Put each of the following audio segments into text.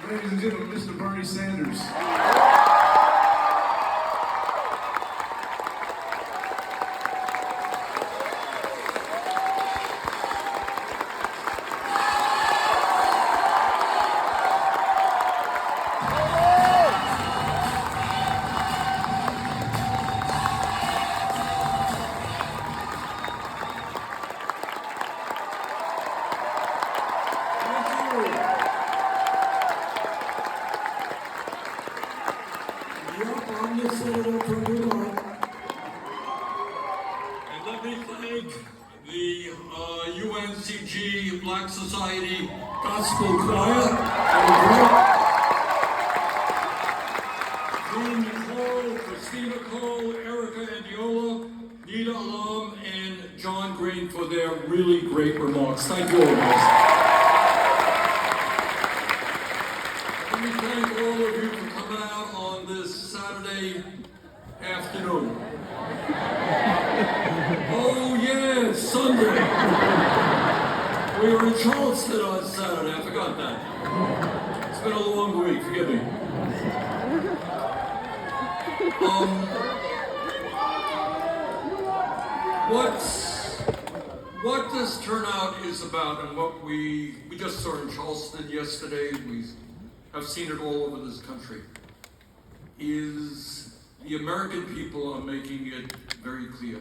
Ladies and gentlemen, Mr. Bernie Sanders. And let me thank the UNCG Black Society Gospel Choir, Jean Nicole, Christina Cole, Erica Andiola, Nita Alam, and John Green for their really great remarks. Thank you all, guys. Let me thank all of you for coming out on this Saturday afternoon. Oh yeah, Sunday. We were in Charleston on Saturday, I forgot that. It's been a long week, forgive me. What this turnout is about, and what we just saw in Charleston yesterday, we have seen it all over this country, is the American people are making it very clear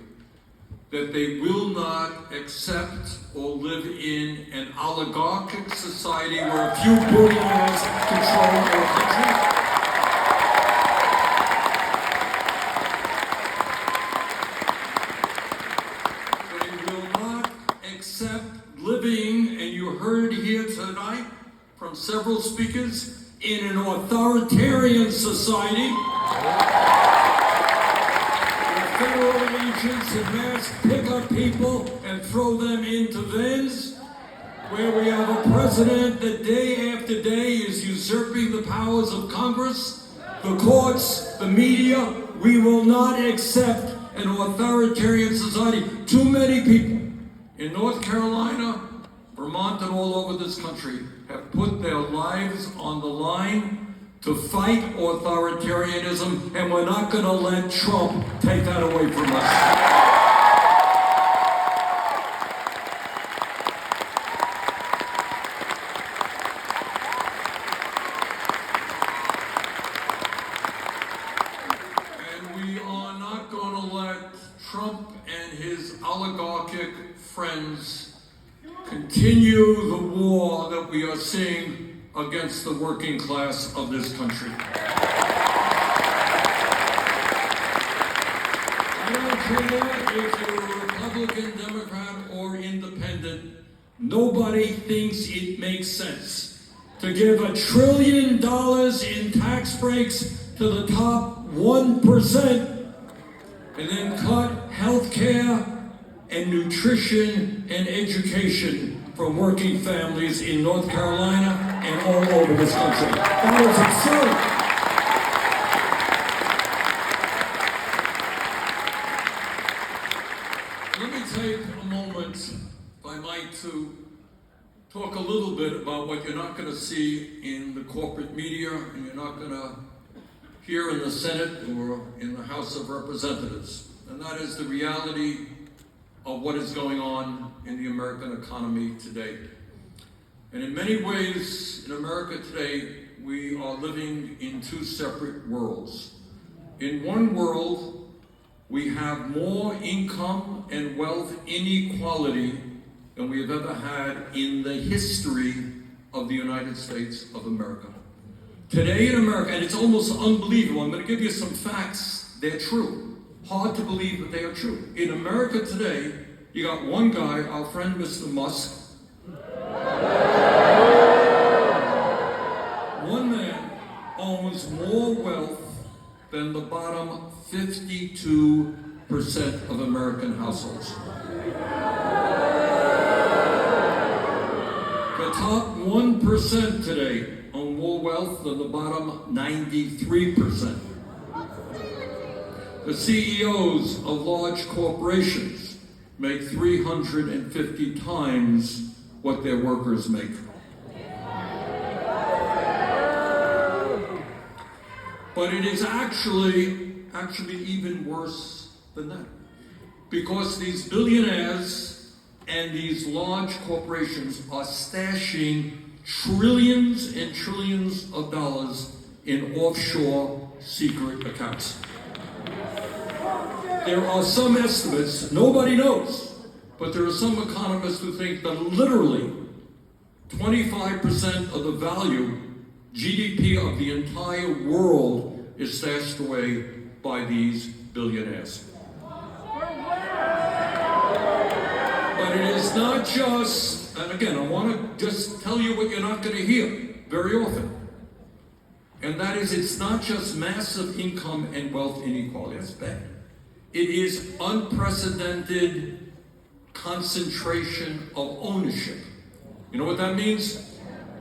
that they will not accept or live in an oligarchic society where a few billionaires control our country. They will not accept living, and you heard here tonight from several speakers, in an authoritarian society. Federal agents in mass pick up people and throw them into vans, where we have a president that day after day is usurping the powers of Congress, the courts, the media. We will not accept an authoritarian society. Too many people in North Carolina, Vermont, and all over this country have put their lives on the line to fight authoritarianism, and we're not going to let Trump take that away from us. And we are not going to let Trump and his oligarchic friends continue the war that we are seeing against the working class of this country. I don't care if you're a Republican, Democrat, or independent, nobody thinks it makes sense to give $1 trillion in tax breaks to the top 1% and then cut health care and nutrition and education from working families in North Carolina and all over this country. That is absurd. Let me take a moment, if I might, to talk a little bit about what you're not going to see in the corporate media and you're not going to hear in the Senate or in the House of Representatives. And that is the reality of what is going on in the American economy today. And in many ways, in America today, we are living in two separate worlds. In one world, we have more income and wealth inequality than we have ever had in the history of the United States of America. Today in America, and it's almost unbelievable, I'm going to give you some facts, they're true. Hard to believe that they are true. In America today, you got one guy, our friend Mr. Musk. One man owns more wealth than the bottom 52% of American households. The top 1% today own more wealth than the bottom 93%. The CEOs of large corporations make 350 times what their workers make. But it is actually even worse than that. Because these billionaires and these large corporations are stashing trillions and trillions of dollars in offshore secret accounts. There are some estimates, nobody knows, but there are some economists who think that literally 25% of the value, GDP of the entire world is stashed away by these billionaires. But it is not just, and again, I want to just tell you what you're not going to hear very often. And that is, it's not just massive income and wealth inequality. That's bad. It is unprecedented concentration of ownership. You know what that means?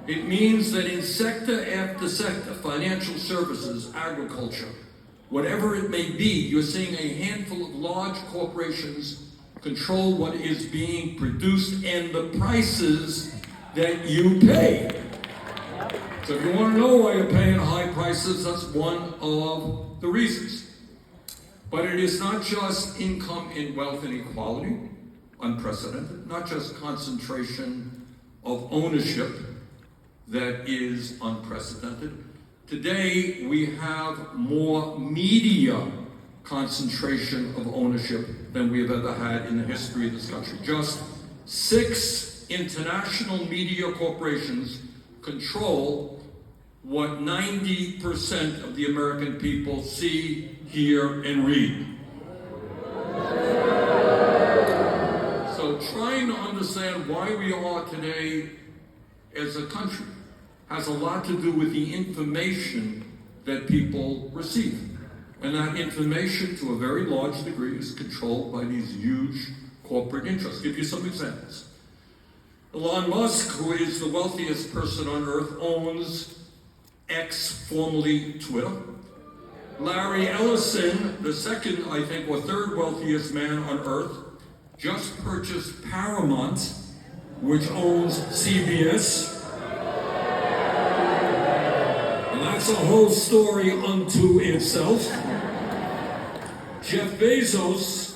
It means that in sector after sector, financial services, agriculture, whatever it may be, you're seeing a handful of large corporations control what is being produced and the prices that you pay. So if you want to know why you're paying high prices, that's one of the reasons. But it is not just income and wealth inequality, unprecedented, not just concentration of ownership that is unprecedented. Today, we have more media concentration of ownership than we have ever had in the history of this country. Just 6 international media corporations control what 90% of the American people see, hear, and read. So trying to understand why we are today as a country has a lot to do with the information that people receive. And that information, to a very large degree, is controlled by these huge corporate interests. I'll give you some examples. Elon Musk, who is the wealthiest person on earth, owns X, formerly Twitter. Larry Ellison, the second, I think, or third wealthiest man on earth, just purchased Paramount, which owns CBS. And that's a whole story unto itself. Jeff Bezos,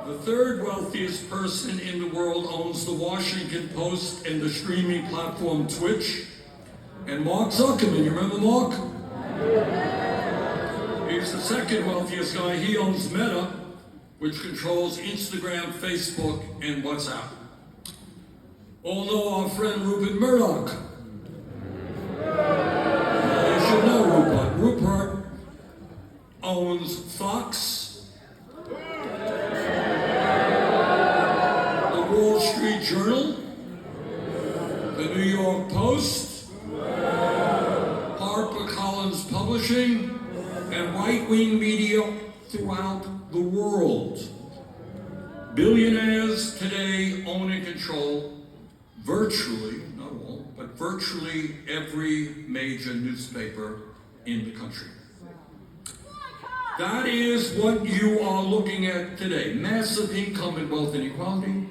the third wealthiest person in the world, owns the Washington Post and the streaming platform Twitch. And Mark Zuckerman, you remember Mark? He's the second wealthiest guy. He owns Meta, which controls Instagram, Facebook, and WhatsApp. All know our friend Rupert Murdoch. You should know Rupert. Rupert owns Fox, the Wall Street Journal, the New York Post, HarperCollins Publishing, and right-wing media throughout the world. Billionaires today own and control virtually, not all, but virtually every major newspaper in the country. That is what you are looking at today. Massive income and wealth inequality,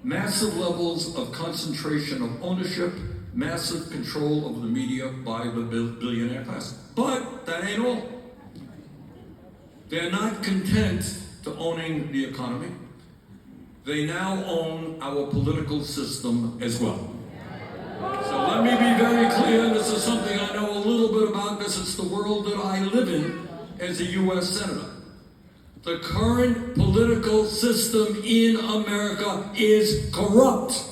massive levels of concentration of ownership, massive control over the media by the billionaire class. But that ain't all. They're not content to owning the economy. They now own our political system as well. So let me be very clear, this is something I know a little bit about because it's the world that I live in as a U.S. Senator. The current political system in America is corrupt.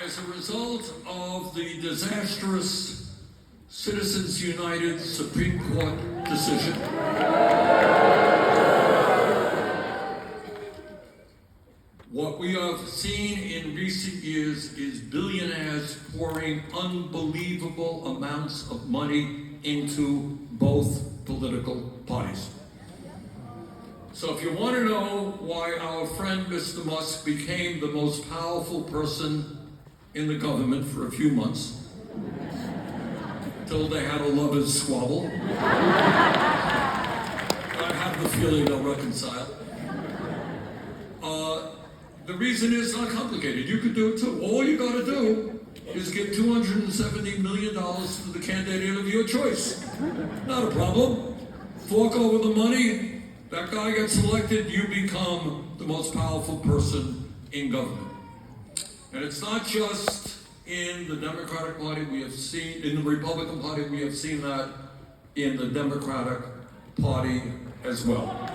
As a result of the disastrous Citizens United Supreme Court decision, what we have seen in recent years is billionaires pouring unbelievable amounts of money into both political parties. So if you want to know why our friend Mr. Musk became the most powerful person in the government for a few months, until they had a lover's squabble, I have have the feeling they'll reconcile. The reason is not complicated. You could do it too. All you got to do is give $270 million to the candidate of your choice. Not a problem. Fork over the money, that guy gets elected, you become the most powerful person in government. And it's not just in the Democratic Party, we have seen, in the Republican Party, we have seen that in the Democratic Party as well.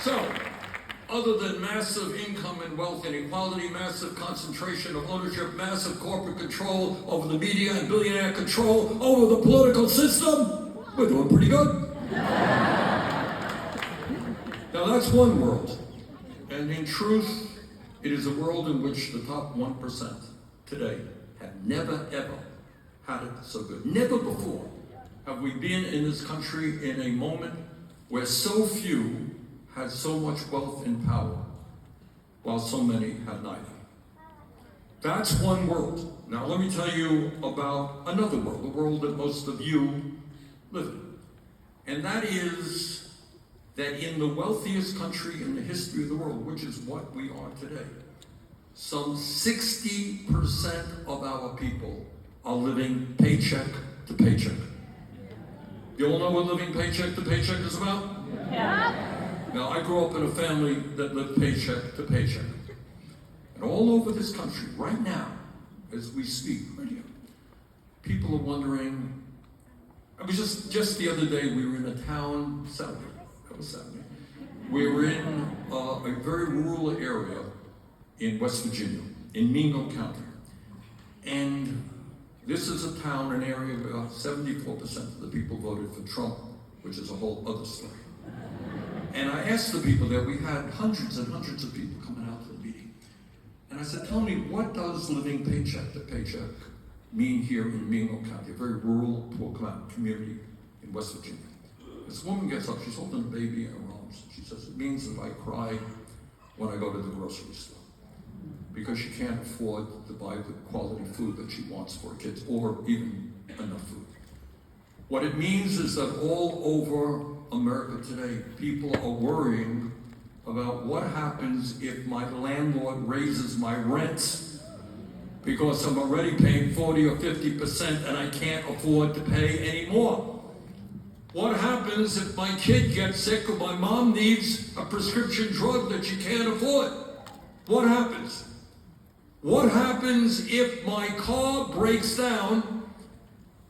So, other than massive income and wealth inequality, massive concentration of ownership, massive corporate control over the media and billionaire control over the political system, we're doing pretty good. Now that's one world. And in truth, it is a world in which the top 1% today have never ever had it so good. Never before have we been in this country in a moment where so few had so much wealth and power, while so many had neither. That's one world. Now let me tell you about another world, the world that most of you live in. And that is that in the wealthiest country in the history of the world, which is what we are today, some 60% of our people are living paycheck to paycheck. You all know what living paycheck to paycheck is about? Yeah. Now, I grew up in a family that lived paycheck to paycheck. And all over this country, right now, as we speak, right here, people are wondering, I was just the other day, we were in a town, Saturday, that was Saturday. We were in a very rural area in West Virginia, in Mingo County. And this is a town, an area where 74% of the people voted for Trump, which is a whole other story. And I asked the people there, we had hundreds and hundreds of people coming out to the meeting. And I said, tell me, what does living paycheck to paycheck mean here in Mingo County, a very rural, poor community in West Virginia? This woman gets up, she's holding a baby in her arms. She says, it means that I cry when I go to the grocery store because she can't afford to buy the quality food that she wants for her kids, or even enough food. What it means is that all over America today, people are worrying about what happens if my landlord raises my rent because I'm already paying 40 or 50% and I can't afford to pay anymore. What happens if my kid gets sick or my mom needs a prescription drug that she can't afford? What happens? What happens if my car breaks down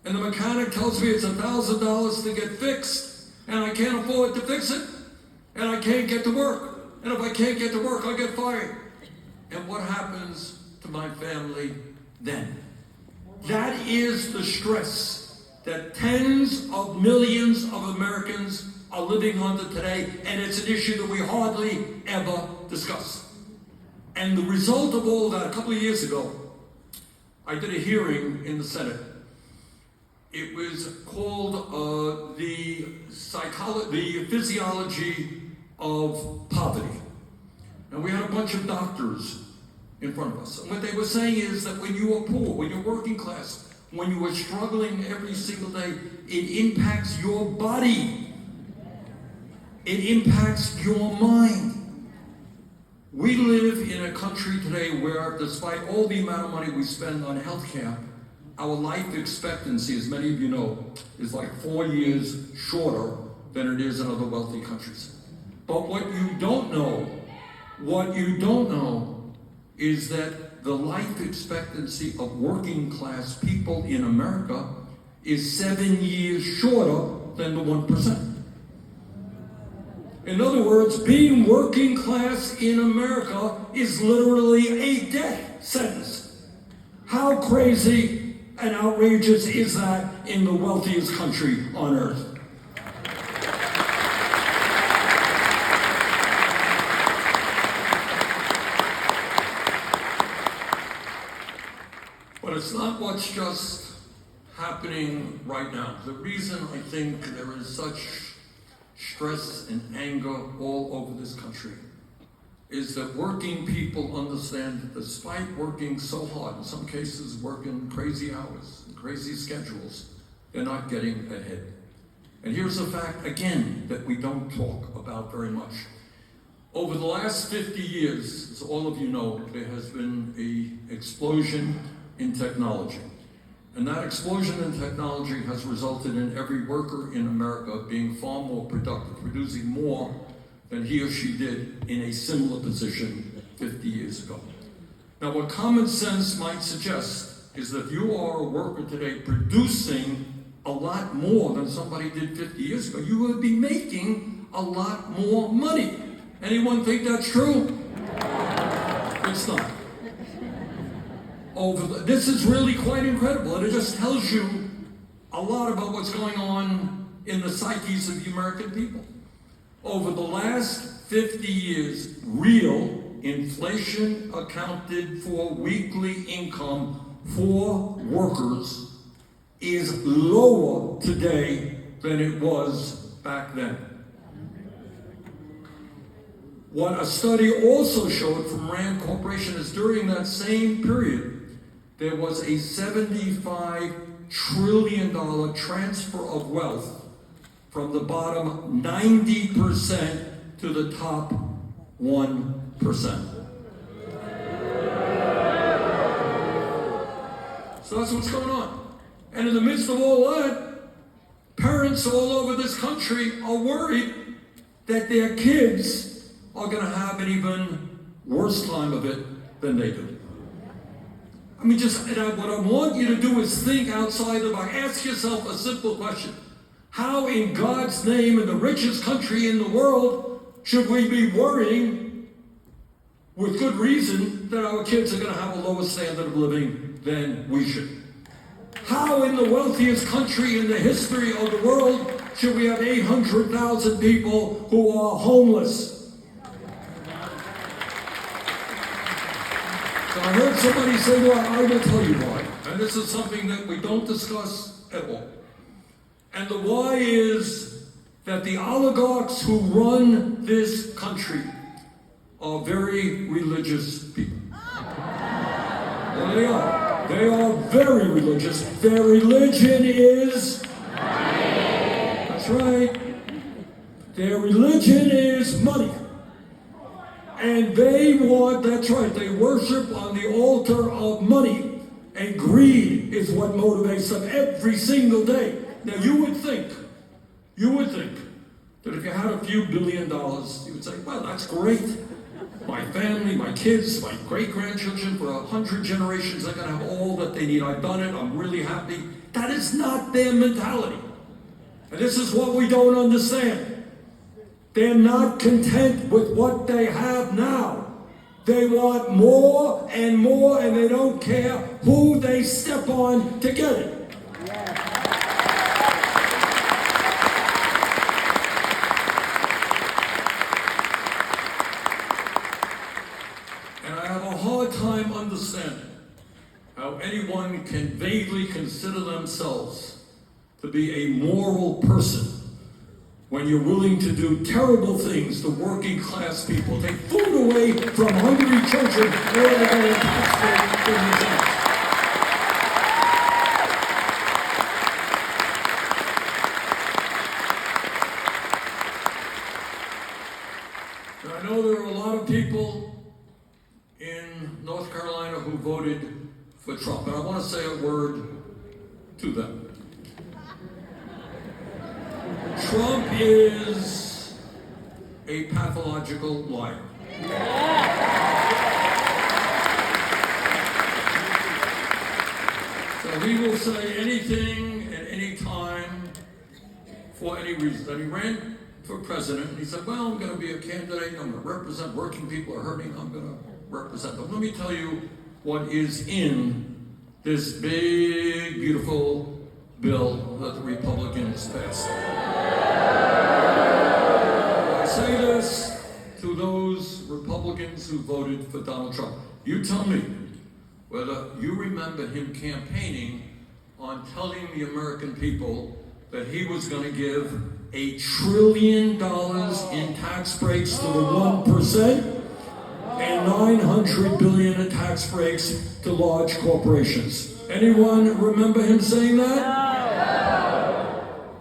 and the mechanic tells me it's $1,000 to get fixed and I can't afford to fix it and I can't get to work? And if I can't get to work, I get fired. And what happens to my family then? That is the stress that tens of millions of Americans are living under today, and it's an issue that we hardly ever discuss. And the result of all that, a couple of years ago, I did a hearing in the Senate. It was called the physiology of poverty. And we had a bunch of doctors in front of us. And what they were saying is that when you are poor, when you're working class, when you are struggling every single day, it impacts your body. It impacts your mind. We live in a country today where, despite all the amount of money we spend on healthcare, our life expectancy, as many of you know, is like 4 years shorter than it is in other wealthy countries. But what you don't know is that the life expectancy of working class people in America is 7 years shorter than the 1%. In other words, being working class in America is literally a death sentence. How crazy and outrageous is that in the wealthiest country on earth? But it's not what's just happening right now. The reason I think there is such stress and anger all over this country is that working people understand that despite working so hard, in some cases working crazy hours, crazy schedules, they're not getting ahead. And here's a fact, again, that we don't talk about very much. Over the last 50 years, as all of you know, there has been an explosion in technology. And that explosion in technology has resulted in every worker in America being far more productive, producing more than he or she did in a similar position 50 years ago. Now, what common sense might suggest is that if you are a worker today producing a lot more than somebody did 50 years ago, you would be making a lot more money. Anyone think that's true? It's not. This is really quite incredible, and it just tells you a lot about what's going on in the psyches of the American people. Over the last 50 years, real inflation accounted for weekly income for workers is lower today than it was back then. What a study also showed from Rand Corporation is during that same period, there was a $75 trillion transfer of wealth from the bottom 90% to the top 1%. So that's what's going on. And in the midst of all that, parents all over this country are worried that their kids are going to have an even worse time of it than they do. I mean, what I want you to do is think outside the box. Ask yourself a simple question. How in God's name, in the richest country in the world, should we be worrying, with good reason, that our kids are going to have a lower standard of living than we should? How in the wealthiest country in the history of the world should we have 800,000 people who are homeless? So I heard somebody say, well, I will tell you why. And this is something that we don't discuss at all. And the why is that the oligarchs who run this country are very religious people. Well, they are. They are very religious. Their religion is money. That's right. Their religion is money. And they want, that's right, they worship on the altar of money. And greed is what motivates them every single day. Now you would think that if you had a few $1 billion, you would say, well, that's great. My family, my kids, my great-grandchildren, for 100 generations, they're going to have all that they need. I've done it. I'm really happy. That is not their mentality. And this is what we don't understand. They're not content with what they have now. They want more, and they don't care who they step on to get it. Time understanding how anyone can vaguely consider themselves to be a moral person when you're willing to do terrible things to working class people, take food away from hungry children, or they're going to tax their results. Now, I know there are a lot of people in North Carolina who voted for Trump, and I want to say a word to them. Trump is a pathological liar. So he will say anything at any time for any reason. And he ran for president, and he said, well, I'm going to be a candidate, I'm going to represent working people are hurting, I'm going to represent them. Let me tell you what is in this big, beautiful bill that the Republicans passed. I say this to those Republicans who voted for Donald Trump. You tell me whether you remember him campaigning on telling the American people that he was going to give $1 trillion in tax breaks to the 1%. and $900 billion in tax breaks to large corporations. Anyone remember him saying that?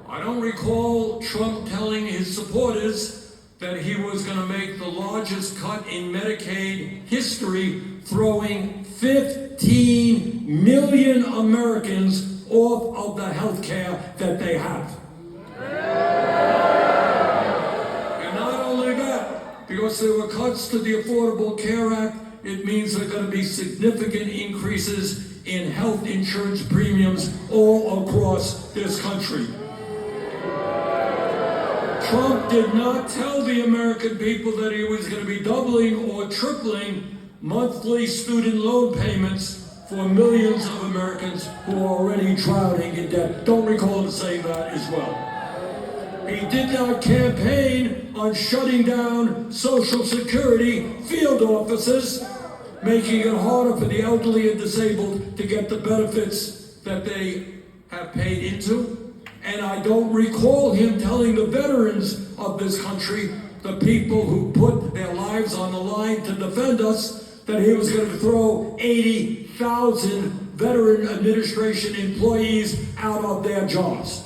I don't recall Trump telling his supporters that he was going to make the largest cut in Medicaid history, throwing 15 million Americans off of the health care that they have. And not only that, because there were cuts to the Affordable Care Act, it means there are going to be significant increases in health insurance premiums all across this country. Trump did not tell the American people that he was going to be doubling or tripling monthly student loan payments for millions of Americans who are already drowning in debt. Don't recall him saying that as well. He did not campaign on shutting down Social Security field offices, making it harder for the elderly and disabled to get the benefits that they have paid into. And I don't recall him telling the veterans of this country, the people who put their lives on the line to defend us, that he was going to throw 80,000 Veteran Administration employees out of their jobs.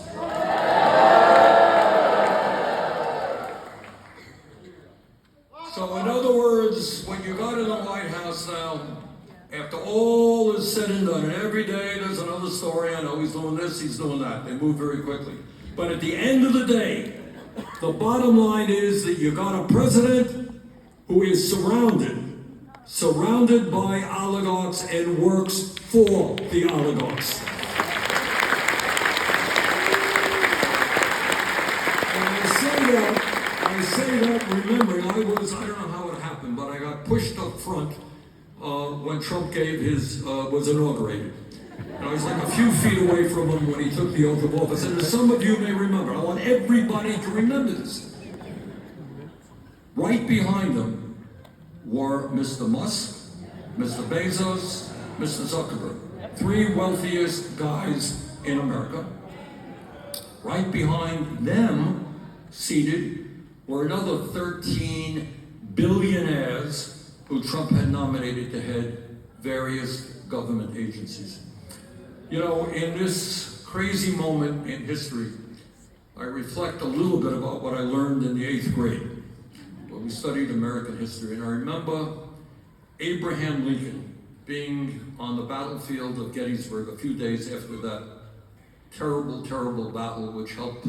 So in other words, when you got in the White House now, after all is said and done, and every day there's another story, I know he's doing this, he's doing that, they move very quickly. But at the end of the day, the bottom line is that you got a president who is surrounded by oligarchs and works for the oligarchs. And I say that remembering, I don't know how it happened, but I got pushed up front when Trump was inaugurated. And I was like a few feet away from him when he took the oath of office. And as some of you may remember, I want everybody to remember this. Right behind him were Mr. Musk, Mr. Bezos, Mr. Zuckerberg, three wealthiest guys in America. Right behind them, seated, were another 13 billionaires who Trump had nominated to head various government agencies. You know, in this crazy moment in history, I reflect a little bit about what I learned in the 8th grade when we studied American history. And I remember Abraham Lincoln being on the battlefield of Gettysburg a few days after that terrible, terrible battle which helped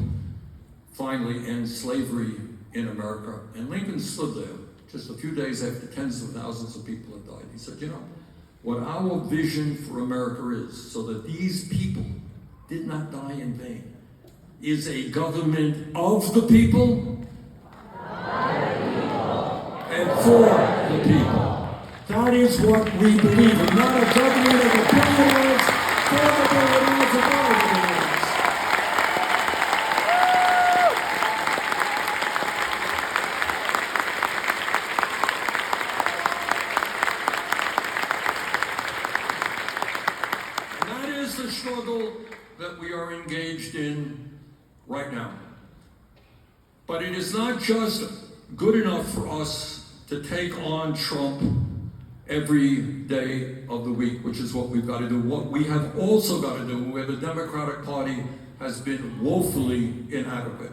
finally end slavery in America. And Lincoln stood there just a few days after tens of thousands of people had died. He said, you know, what our vision for America is, so that these people did not die in vain, is a government of the people and for the people. That is what we believe in, not a government of the billionaires, for the billionaires, and by the billionaires. The struggle that we are engaged in right now. But it is not just good enough for us to take on Trump every day of the week, which is what we've got to do. What we have also got to do, where the Democratic Party has been woefully inadequate,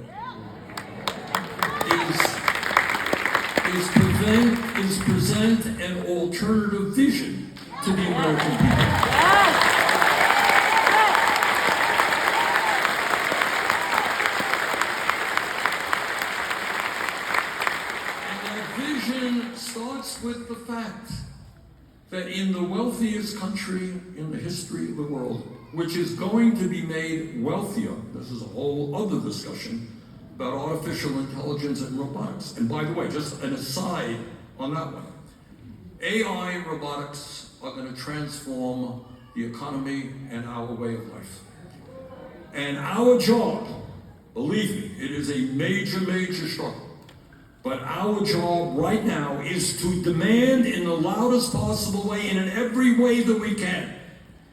is present an alternative vision to the American people. Starts with the fact that in the wealthiest country in the history of the world, which is going to be made wealthier, this is a whole other discussion about artificial intelligence and robotics. And by the way, just an aside on that one, AI robotics are going to transform the economy and our way of life. And our job, believe me, it is a major, major struggle. But our job right now is to demand in the loudest possible way and in every way that we can,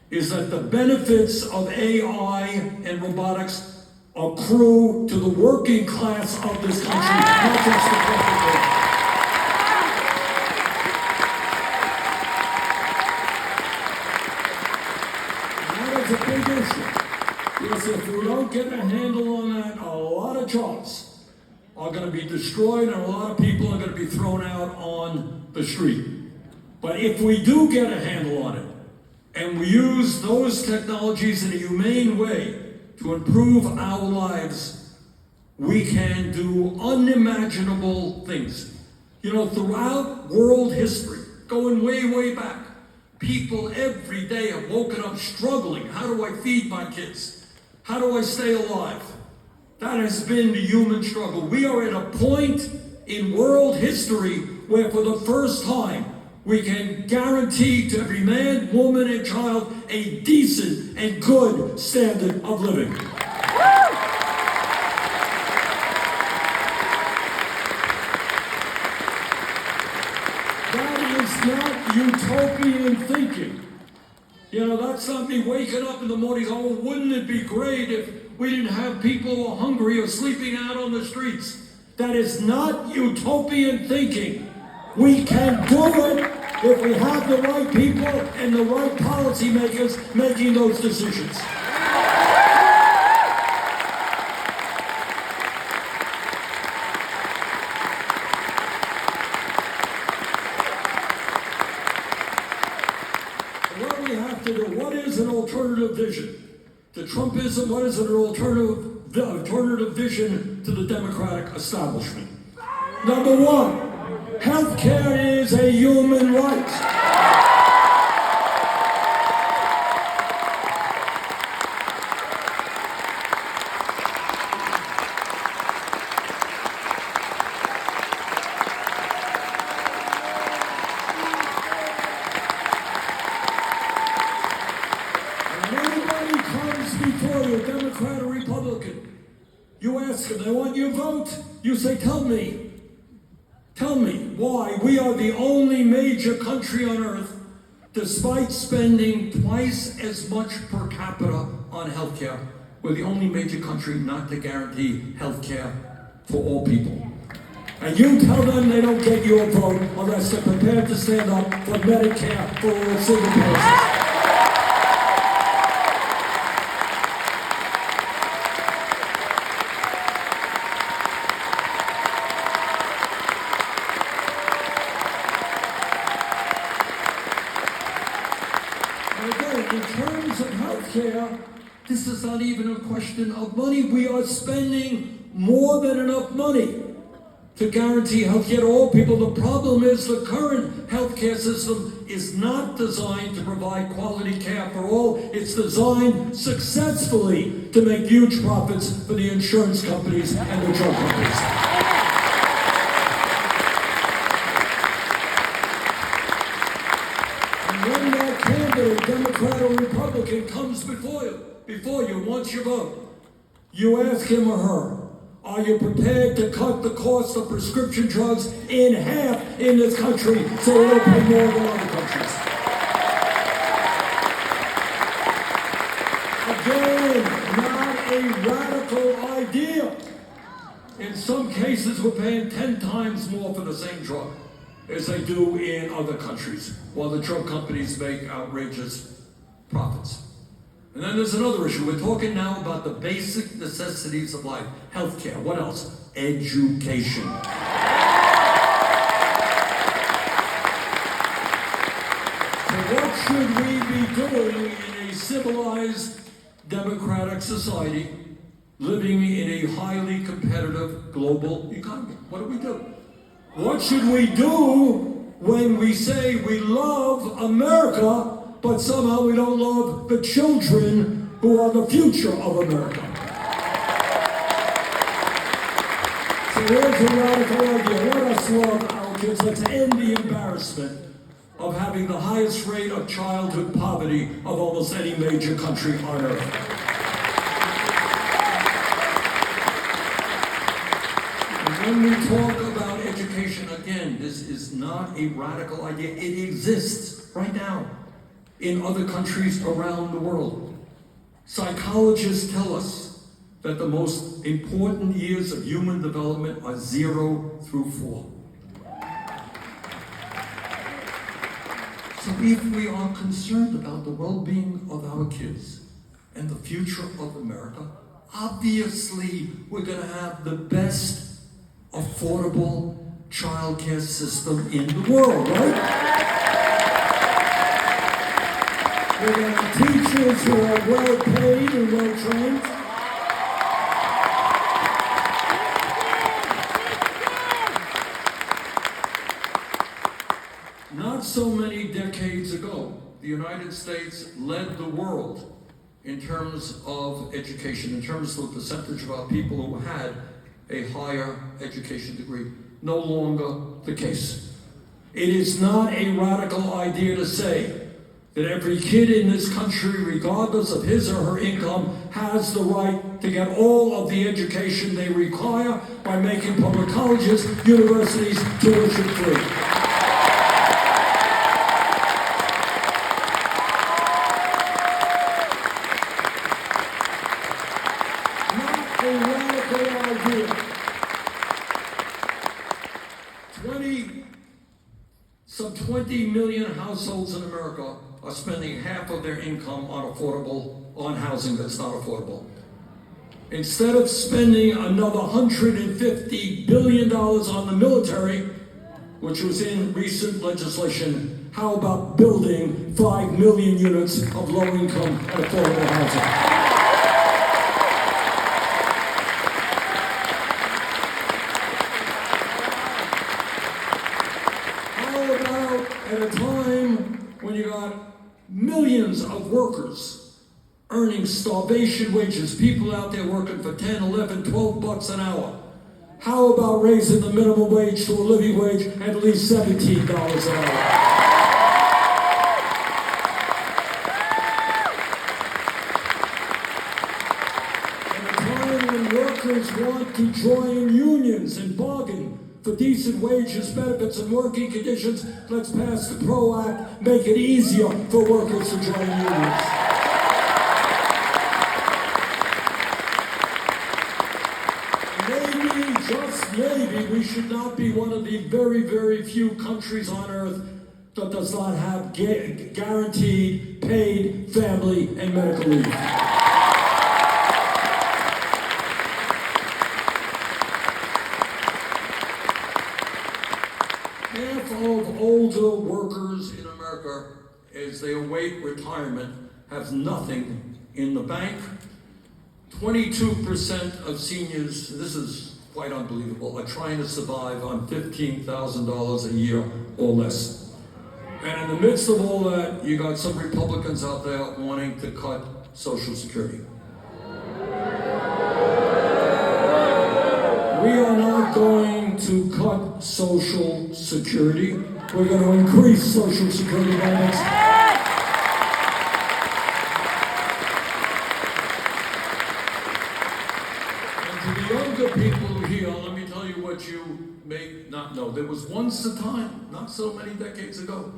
is that the benefits of AI and robotics accrue to the working class of this country, not just the corporate world. a big issue. Because if we don't get a handle on that, a lot of jobs are going to be destroyed and a lot of people are going to be thrown out on the street. But if we do get a handle on it, and we use those technologies in a humane way to improve our lives, we can do unimaginable things. You know, throughout world history, going way, way back, people every day have woken up struggling. How do I feed my kids? How do I stay alive? That has been the human struggle. We are at a point in world history where for the first time we can guarantee to every man, woman, and child a decent and good standard of living. That is not utopian thinking. You know, that's not me waking up in the morning, oh, wouldn't it be great if we didn't have people who are hungry or sleeping out on the streets. That is not utopian thinking. We can do it if we have the right people and the right policymakers making those decisions. What we have to do, what is an alternative vision? To Trumpism, what is an alternative vision to the Democratic establishment? Number one, health care is a human right. Before you, Democrat or Republican, you ask them, they want your vote. You say, tell me why we are the only major country on earth, despite spending twice as much per capita on health care, we're the only major country not to guarantee health care for all people. And you tell them they don't get your vote unless they're prepared to stand up for Medicare for all single persons. In terms of health care, this is not even a question of money. We are spending more than enough money to guarantee health care to all people. The problem is the current health care system is not designed to provide quality care for all. It's designed successfully to make huge profits for the insurance companies and the drug companies. Democrat or Republican comes before you, wants your vote. You ask him or her, are you prepared to cut the cost of prescription drugs in half in this country so it'll pay more than other countries? Again, not a radical idea. In some cases, we're paying 10 times more for the same drug as they do in other countries, while the drug companies make outrageous profits. And then there's another issue. We're talking now about the basic necessities of life. Healthcare. What else? Education. So what should we be doing in a civilized democratic society, living in a highly competitive global economy? What do we do? What should we do when we say we love America, but somehow we don't love the children who are the future of America? So here's a radical idea. Let us love our kids. Let's end the embarrassment of having the highest rate of childhood poverty of almost any major country on earth. When we talk about education, again, this is not a radical idea. It exists right now in other countries around the world. Psychologists tell us that the most important years of human development are 0 through 4. So if we are concerned about the well-being of our kids, and the future of America, obviously we're going to have the best affordable child care system in the world, right? We're going to have teachers who are well paid and well trained. Not so many decades ago, the United States led the world in terms of education, in terms of the percentage of our people who had a higher education degree. No longer the case. It is not a radical idea to say that every kid in this country, regardless of his or her income, has the right to get all of the education they require by making public colleges, universities, tuition free. Not a radical idea. 20 million households in America are spending half of their income on housing that's not affordable. Instead of spending another $150 billion on the military, which was in recent legislation, how about building 5 million units of low-income and affordable housing? At a time when you got millions of workers earning starvation wages, people out there working for 10, 11, 12 bucks an hour. How about raising the minimum wage to a living wage at least $17 an hour? At a time when workers want to join unions and bargain for decent wages, benefits, and working conditions, let's pass the PRO Act, make it easier for workers to join unions. Maybe, just maybe, we should not be one of the very, very few countries on earth that does not have guaranteed, paid family and medical leave. Half of older workers in America, as they await retirement, have nothing in the bank. 22% of seniors, this is quite unbelievable, are trying to survive on $15,000 a year or less. And in the midst of all that, you got some Republicans out there wanting to cut Social Security. We are not going to cut Social Security. We're going to increase Social Security payments. And to the younger people here, let me tell you what you may not know. There was once a time, not so many decades ago,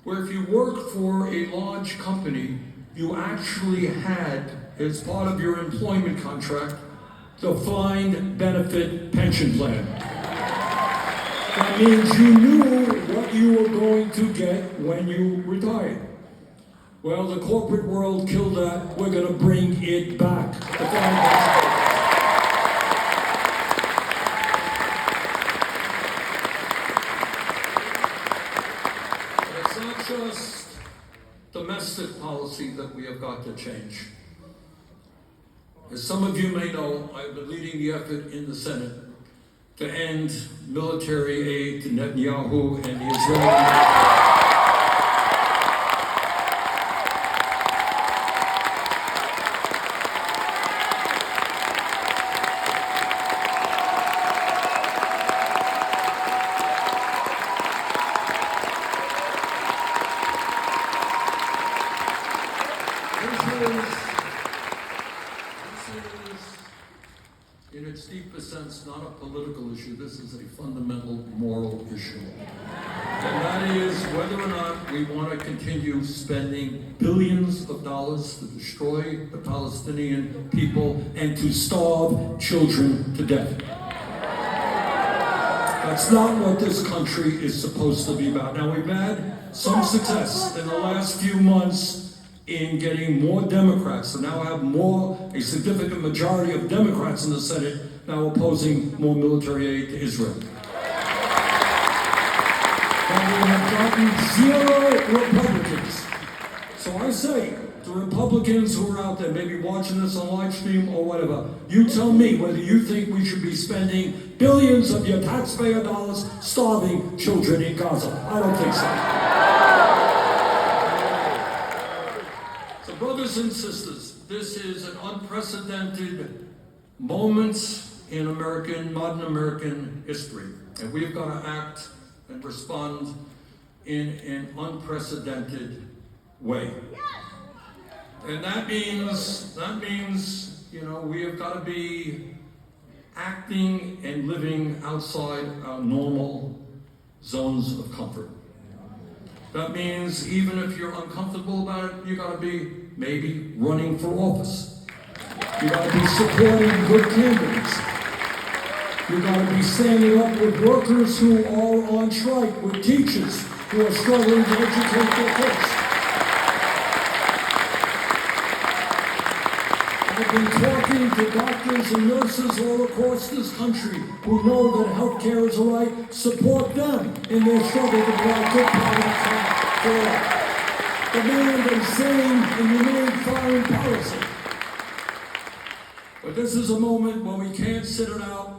where if you worked for a large company, you actually had, as part of your employment contract, defined benefit pension plan. That means you knew what you were going to get when you retired. Well, the corporate world killed that. We're going to bring it back. But it's not just domestic policy that we have got to change. As some of you may know, I've been leading the effort in the Senate to end military aid to Netanyahu and the Israeli. In its deepest sense, not a political issue. This is a fundamental moral issue. And that is whether or not we want to continue spending billions of dollars to destroy the Palestinian people and to starve children to death. That's not what this country is supposed to be about. Now, we've had some success in the last few months in getting more Democrats. So now I have a significant majority of Democrats in the Senate now opposing more military aid to Israel. And we have gotten 0 Republicans. So I say, the Republicans who are out there, maybe watching this on live stream or whatever, you tell me whether you think we should be spending billions of your taxpayer dollars starving children in Gaza. I don't think so. So brothers and sisters, this is an unprecedented moment in modern American history. And we've got to act and respond in an unprecedented way. And that means, we have got to be acting and living outside our normal zones of comfort. That means even if you're uncomfortable about it, you got to be maybe running for office. You got to be supporting good candidates. You got to be standing up with workers who are on strike, with teachers who are struggling to educate their kids. I've been talking to doctors and nurses all across this country who know that health care is a right. Support them in their struggle to provide good products for all. Demand and sane and humane foreign policy. But this is a moment when we can't sit it out.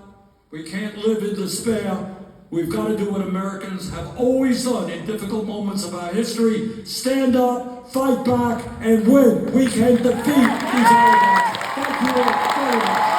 We can't live in despair. We've got to do what Americans have always done in difficult moments of our history. Stand up, fight back, and win. We can defeat these oligarchs. Thank you all very much.